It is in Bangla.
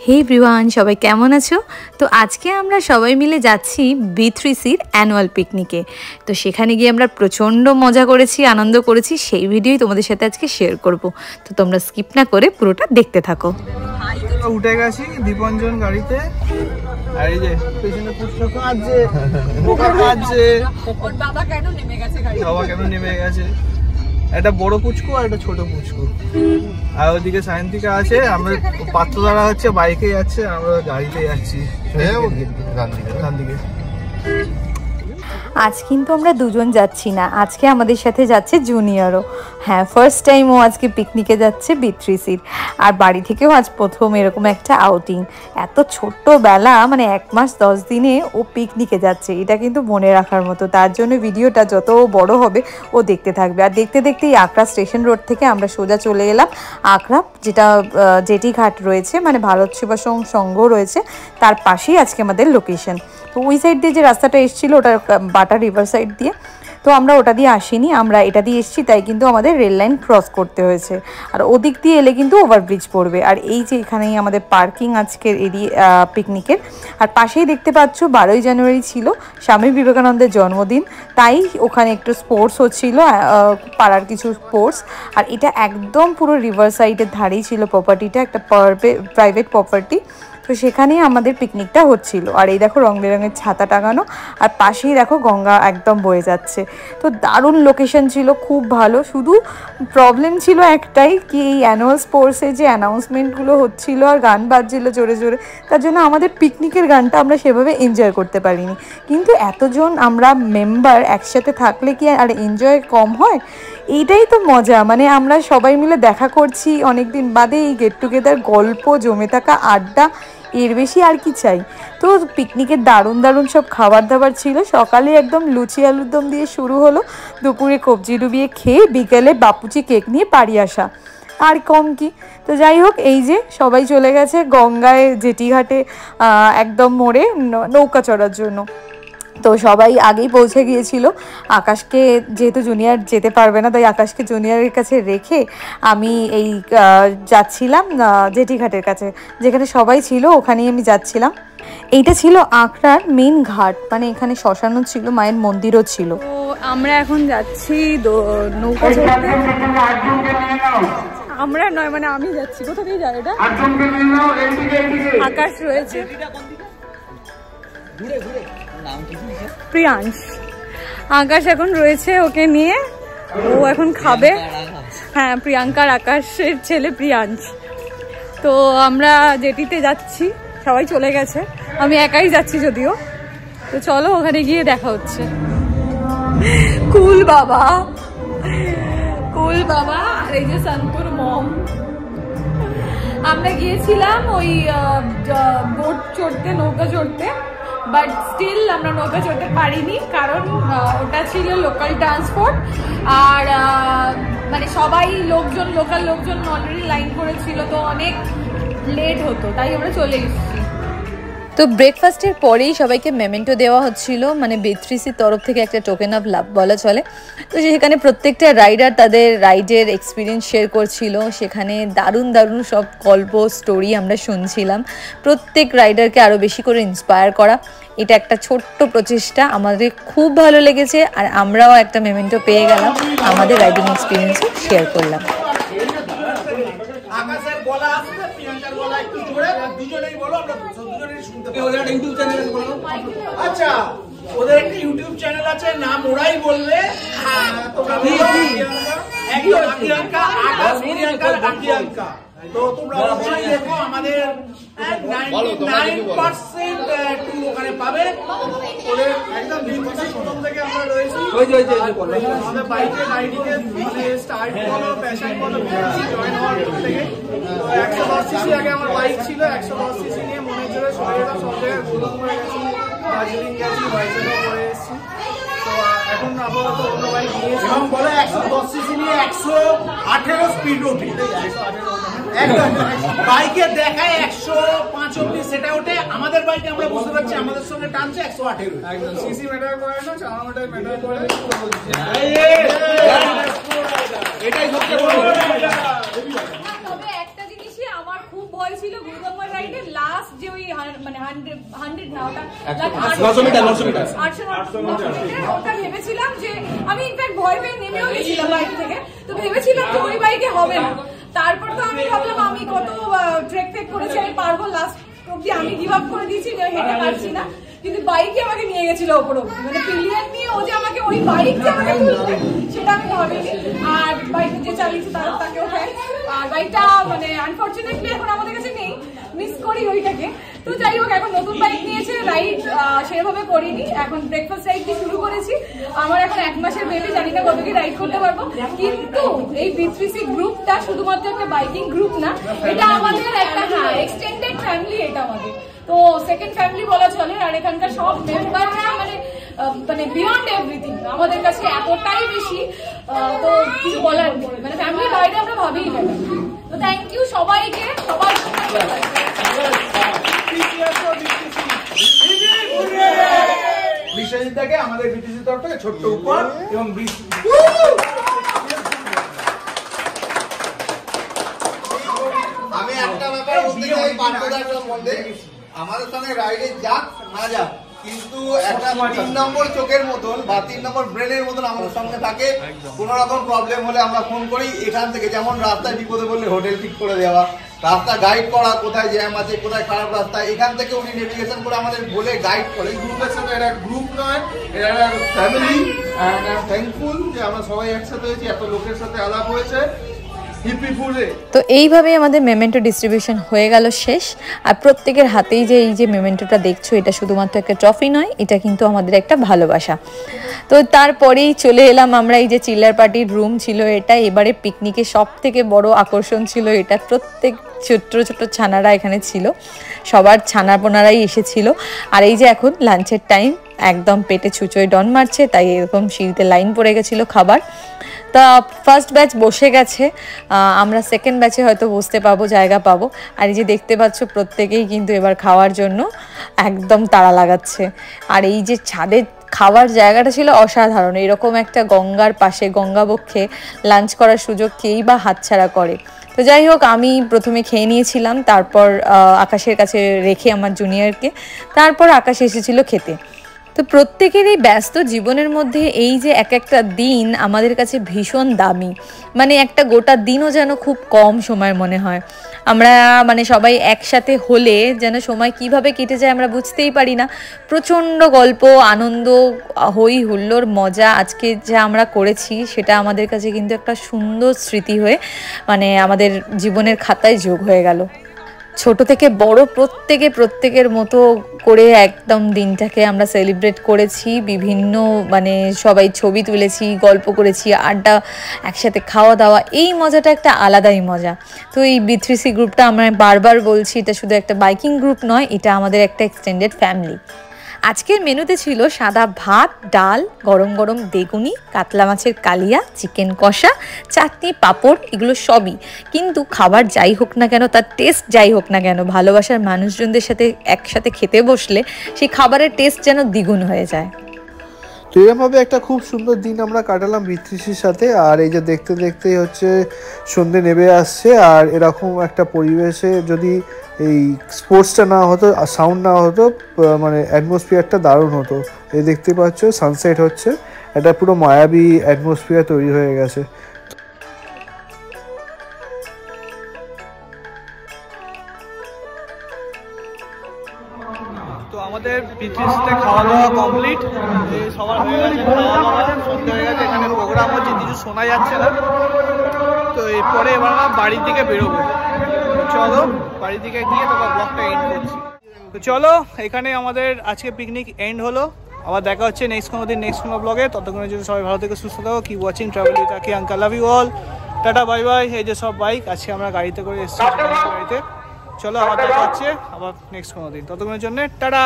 হে এভরিওয়ান, সবাই কেমন আছো? তো আজকে আমরা সবাই মিলে যাচ্ছি B3Cর অ্যানুয়াল পিকনিকে। তো সেখানে গিয়ে আমরা প্রচণ্ড মজা করেছি, আনন্দ করেছি, সেই ভিডিওই তোমাদের সাথে আজকে শেয়ার করব। তো তোমরা স্কিপ না করে পুরোটা দেখতে থাকো। উঠে গেছি দীপঞ্জন গাড়িতে, আর এই যে পেছনে পুষ্পা কাঁদছে, বোকা কাঁদছে, বাবা কেন নেমে গেছে গাড়ি, বাবা কেন নেমে গেছে। একটা বড় পুচকু আর একটা ছোট পুচকু, আর ওদিকে সায়ন্তিকা আছে। আমরা পাত্রদারা হচ্ছে বাইকে যাচ্ছে, আমরা গাড়িতে যাচ্ছি ডান দিকে। আজ কিন্তু আমরা দুজন যাচ্ছি না, আজকে আমাদের সাথে যাচ্ছে জুনিয়রও। হ্যাঁ, ফার্স্ট টাইম ও আজকে পিকনিকে যাচ্ছে B3Cর। আর বাড়ি থেকেও আজ প্রথম এরকম একটা আউটিং। এত ছোট্টবেলা, মানে 1 মাস 10 দিনে ও পিকনিকে যাচ্ছে, এটা কিন্তু মনে রাখার মতো। তার জন্য ভিডিওটা যত বড় হবে ও দেখতে থাকবে। আর দেখতে দেখতেই আকরা স্টেশন রোড থেকে আমরা সোজা চলে এলাম আকরা, যেটা জেটি ঘাট রয়েছে, মানে ভারত সেবাশ্রম সংঘ রয়েছে, তার পাশেই আজকে আমাদের লোকেশন। তো ওই সাইড দিয়ে যে রাস্তাটা এসেছিলো, ওটা বাটা রিভার সাইড দিয়ে, তো আমরা ওটা দিয়ে আসিনি, আমরা এটা দিয়ে এসেছি, তাই কিন্তু আমাদের রেল লাইন ক্রস করতে হয়েছে। আর ওদিক দিয়ে এলে কিন্তু ওভারব্রিজ পড়বে। আর এই যে এখানেই আমাদের পার্কিং আজকের পিকনিকের। আর পাশেই দেখতে পাচ্ছ 12ই জানুয়ারি ছিল স্বামী বিবেকানন্দের জন্মদিন, তাই ওখানে একটু স্পোর্টস হচ্ছিল, পাড়ার কিছু স্পোর্টস। আর এটা একদম পুরো রিভার সাইডের ধারেই ছিল প্রপার্টিটা, একটা প্রাইভেট প্রপার্টি। তো সেখানেই আমাদের পিকনিকটা হচ্ছিল। আর এই দেখো রং বেরঙের ছাতা টাঙানো, আর পাশেই দেখো গঙ্গা একদম বয়ে যাচ্ছে। তো দারুণ লোকেশন ছিল, খুব ভালো। শুধু প্রবলেম ছিল একটাই, কি এই অ্যানুয়াল স্পোর্টসে যে অ্যানাউন্সমেন্টগুলো হচ্ছিল আর গান বাজছিল জোরে জোরে, তার জন্য আমাদের পিকনিকের গানটা আমরা সেভাবে এনজয় করতে পারিনি। কিন্তু এতজন আমরা মেম্বার একসাথে থাকলে কি আর এনজয় কম হয়? এইটাই তো মজা, মানে আমরা সবাই মিলে দেখা করছি অনেক দিন বাদে, এই গেট টুগেদার, গল্প, জমে থাকা আড্ডা, এর বেশি আর কি চাই। তো পিকনিকের দারুণ দারুণ সব খাবার দাবার ছিল। সকালে একদম লুচি আলুর দম দিয়ে শুরু হলো, দুপুরে কবজি ডুবিয়ে খেয়ে বিকেলে বাপুচি কেক নিয়ে বাড়ি আসা, আর কম কি। তো যাই হোক, এই যে সবাই চলে গেছে গঙ্গায় জেটি ঘাটে একদম মোড়ে নৌকা চড়ার জন্য। তো সবাই আগেই পৌঁছে গিয়েছিল। আকাশকে যেহেতু জুনিয়র যেতে পারবে না, তাই আকাশকে জুনিয়রের কাছে রেখে আমি এই যাচ্ছিলাম জেটি ঘাটের কাছে, যেখানে সবাই ছিল ওখানেই আমি যাচ্ছিলাম। এইটা ছিল আকরার মেন ঘাট, মানে এখানে শ্মশানও ছিল, মায়ের মন্দিরও ছিল। তো আমরা এখন যাচ্ছি নৌকা চড়তে। আমরা নয়, মানে আমি যাচ্ছি। কোথা দিয়ে যাই এটা? আকাশ রয়েছে, প্রিয়াংশ, আকাশ এখন রয়েছে, ওকে নিয়ে ও এখন খাবে। হ্যাঁ, প্রিয়াঙ্কার আকাশের ছেলে প্রিয়াংশ। তো আমরা জেটিতে যাচ্ছি, সবাই চলে গেছে, আমি একাই যাচ্ছি যদিও। তো চলো, ওখানে গিয়ে দেখা হচ্ছে। কুল বাবা, কুল বাবা, আর এই যে সন্তুর মম। আমরা গিয়েছিলাম ওই বোট চড়তে, নৌকা চড়তে, বাট স্টিল আমরা নৌকা চড়তে পারিনি, কারণ ওটা ছিল লোকাল ট্রান্সপোর্ট। আর মানে সবাই লোকাল লোকজন অলরেডি লাইন করেছিল, তো অনেক লেট হতো, তাই আমরা চলে এসেছি। তো ব্রেকফাস্টের পরেই সবাইকে মেমেন্টো দেওয়া হচ্ছিল, মানে B3Cর তরফ থেকে একটা টোকেন অফ লাভ বলা চলে। তো সেখানে প্রত্যেকটা রাইডার তাদের রাইডের এক্সপিরিয়েন্স শেয়ার করছিল। সেখানে দারুণ দারুণ সব গল্প, স্টোরি আমরা শুনছিলাম। প্রত্যেক রাইডারকে আরও বেশি করে ইন্সপায়ার করা, এটা একটা ছোট্ট প্রচেষ্টা, আমাদের খুব ভালো লেগেছে। আর আমরাও একটা মেমেন্টো পেয়ে গেলাম, আমাদের রাইডিং এক্সপিরিয়েন্সও শেয়ার করলাম। আচ্ছা, ওদের একটা ইউটিউব চ্যানেল আছে, নাম ওরাই বললে, তোমরা প্রিয়াঙ্কা। তো তোমরা অবশ্যই দেখো, আমাদের 99% ওখানে পাবে। ওদের একদম প্রথম থেকে আমরা রয়েছি, আমাদের বাইকে রাইডিং এর স্টার্ট করো, প্যাশন করো, জয়েন হওয়ার থেকে। 110cc আগে আমার বাইক ছিল, 110cc নিয়ে মনে করে সবাই সব জায়গায় ঘুরো করে গেছি, দার্জিলিং গেছি, বাইসাইকেল করে এসেছি। তো এখন আপাতত অন্য বাইক নিয়েছি, বলে 110cc নিয়ে 118 স্পিড ওঠে, একদম বাইকে দেখায় 105 অব্দি সেটা ওঠে। আমাদের বাইকে আমরা বুঝতে পারছি আমাদের সঙ্গে টানছে 118, একদম সিসি ম্যাটার করে না, চালানোটাই ম্যাটার করে। এটাই সবচেয়ে বড়। তবে একটা জিনিসই আমার খুব ভয় ছিল গুরুগঙ্গা রাইডে, মানে 100 না, ওটা 900 মিটার 900 মিটার ওটা ভেবেছিলাম যে আমি ইনফ্যাক্ট ভয় পেয়ে নেমেও গেছিলাম বাইক থেকে, তো ভেবেছিলাম যে ওই বাইকে হবে না। তারপর তো আমি ভাবলাম আমি কত ট্রেক ফেক করেছি, আমি পারবো, লাস্ট অব্দি আমি গিভ আপ করে দিয়েছি যে হেঁটে পারছি না, কিন্তু বাইকে আমাকে নিয়ে গেছিল ওপর অব্দি, মানে পিলিয়ন নিয়ে ও যে আমাকে ওই বাইক যে আমাকে তুলবে সেটা আমি ভাবিনি। আর বাইকে যে চালিয়েছি তাকেও থ্যাঙ্কস। আর বাইকটা মানে আনফর্চুনেটলি এখন আমাদের কাছে নেই, মিস করি ওইটাকে। তো যাই হোক, এখন নতুন বাইক নিয়েছে, রাইড সেভাবে করিনি, এখন ব্রেকফাস্ট রাইড দিয়ে শুরু করেছি। আমার এখন 1 মাসের বেবি, জানি না কত কি রাইড করতে পারবো, কিন্তু এই B3C গ্রুপটা শুধুমাত্র একটা বাইকিং গ্রুপ না, এটা আমাদের একটা এক্সটেন্ডেড ফ্যামিলি, এটা আমাদের তো সেকেন্ড ফ্যামিলি বলা চলে। আর এখানকার সব মেম্বাররা মানে বিয়ন্ড এভরিথিং আমাদের কাছে এতটাই বেশি, তো কিছু বলার নেই, মানে ফ্যামিলির বাইরে আমরা ভাবিই না। তো থ্যাংক ইউ সবাইকে, সবার বিশ্বজিৎ থেকে আমাদের বিটিসি তরফ থেকে ছোট্ট উপহার এবং আমি একটা ব্যাপার বলতে চাই পার্থদার সম্বন্ধে, আমাদের সঙ্গে রাইডে যাক না যাক, কিন্তু একটা 3 নম্বর চোখের মতন বা 3 নম্বর ব্রেনের মতন আমাদের সঙ্গে থাকে। কোন রকম প্রবলেম হলে আমরা ফোন করি, এখান থেকে যেমন রাস্তায় বিপদে বললে হোটেল ঠিক করে দেওয়া, রাস্তা গাইড করা, কোথায় জ্যাম আছে, কোথায় খারাপ রাস্তা, এখান থেকে উনি নেভিগেশন করে আমাদের বলে গাইড করে। এই গ্রুপের সাথে এটা গ্রুপ নয়, এটা একটা family. And I am thankful যে আমরা সবাই একসাথে হয়েছি, এত লোকের সাথে আলাপ হয়েছে। তো এইভাবেই আমাদের মেমেন্টো ডিস্ট্রিবিউশন হয়ে গেল শেষ। আর প্রত্যেকের হাতেই যে এই যে মেমেন্টোটা দেখছো, এটা শুধুমাত্র একটা ট্রফি নয়, এটা কিন্তু আমাদের একটা ভালোবাসা। তো তারপরেই চলে এলাম আমরা, এই যে চিল্লার পার্টির রুম ছিল এটা, এবারে পিকনিকে সব থেকে বড় আকর্ষণ ছিল এটা। প্রত্যেক ছোট্ট ছোট্ট ছানারা এখানে ছিল, সবার ছানাপোনারাই এসেছিল। আর এই যে এখন লাঞ্চের টাইম, একদম পেটে ছুঁচোয় ডন মারছে, তাই এরকম সিঁড়িতে লাইন পড়ে গেছিলো খাবার। তা ফার্স্ট ব্যাচ বসে গেছে, আমরা সেকেন্ড ব্যাচে হয়তো বসতে পাবো, জায়গা পাবো। আর এই যে দেখতে পাচ্ছ প্রত্যেকেই কিন্তু এবার খাওয়ার জন্য একদম তাড়া লাগাচ্ছে। আর এই যে ছাদে খাওয়ার জায়গাটা ছিল অসাধারণ, এরকম একটা গঙ্গার পাশে গঙ্গাবক্ষে লাঞ্চ করার সুযোগ কেই বা হাতছাড়া করে। তো যাই হোক, আমি প্রথমে খেয়ে নিয়েছিলাম, তারপর আকাশের কাছে রেখে আমার জুনিয়রকে, তারপর আকাশ এসেছিল খেতে। তো প্রত্যেকের এই ব্যস্ত জীবনের মধ্যে এই যে এক একটা দিন আমাদের কাছে ভীষণ দামি, মানে একটা গোটা দিনও যেন খুব কম সময় মনে হয়। আমরা মানে সবাই একসাথে হলে যেন সময় কিভাবে কেটে যায় আমরা বুঝতেই পারি না। প্রচণ্ড গল্প, আনন্দ, হই হুল্লোড়, মজা আজকে যা আমরা করেছি সেটা আমাদের কাছে কিন্তু একটা সুন্দর স্মৃতি হয়ে মানে আমাদের জীবনের খাতায় যোগ হয়ে গেল। ছোট থেকে বড় প্রত্যেকের মতো করে একদম দিনটাকে আমরা সেলিব্রেট করেছি। বিভিন্ন মানে সবাই ছবি তুলেছি, গল্প করেছি, আড্ডা, একসাথে খাওয়া দাওয়া, এই মজাটা একটা আলাদাই মজা। তো এই B3C গ্রুপটা আমরা বারবার বলছি, এটা শুধু একটা বাইকিং গ্রুপ নয়, এটা আমাদের একটা এক্সটেন্ডেড ফ্যামিলি। আজকের মেনুতে ছিল সাদা ভাত, ডাল, গরম গরম বেগুনি, কাতলা মাছের কালিয়া, চিকেন কষা, চাটনি, পাঁপড়, এগুলো সবই। কিন্তু খাবার যাই হোক না কেন, তার টেস্ট যাই হোক না কেন, ভালোবাসার মানুষজনদের সাথে একসাথে খেতে বসলে সেই খাবারের টেস্ট যেন দ্বিগুণ হয়ে যায়। তো এরকমভাবে একটা খুব সুন্দর দিন আমরা কাটালাম B3Cর সাথে। আর এই যে দেখতে দেখতেই হচ্ছে সন্ধে নেমে আসছে। আর এরকম একটা পরিবেশে যদি এই স্পোর্টসটা না হতো, সাউন্ড না হতো, মানে অ্যাটমসফিয়ারটা দারুণ হতো। এই দেখতে পাচ্ছ সানসেট হচ্ছে, একটা পুরো মায়াবী অ্যাটমসফিয়ার তৈরি হয়ে গেছে। তো আমাদের B3Cতে খাওয়া দাওয়া কমপ্লিট, সবার হয়ে গেছে, খাওয়া দাওয়া সন্ধে হয়ে গেছে, এখানে প্রোগ্রাম হচ্ছে, কিছু শোনা যাচ্ছে না। তো এরপরে এবার আমরা বাড়ির দিকে বেরোবো। চলো বাড়ির দিকে গিয়ে তোমার ব্লগটা এন্ড করছি। তো চলো, এখানে আমাদের আজকে পিকনিক এন্ড হলো। আবার দেখা হচ্ছে নেক্সট কোনো ব্লগে। ততক্ষণের জন্য সবাই ভালো থেকে সুস্থ থাকো। Keep watching travel with Aki uncle, love you all, tata bye bye. এই যে সব বাইক আজকে আমরা গাড়িতে করে এসেছি গাড়িতে। চলো আবার দেখা হচ্ছে আবার নেক্সট কোনো দিন, ততক্ষণের জন্য টাটা।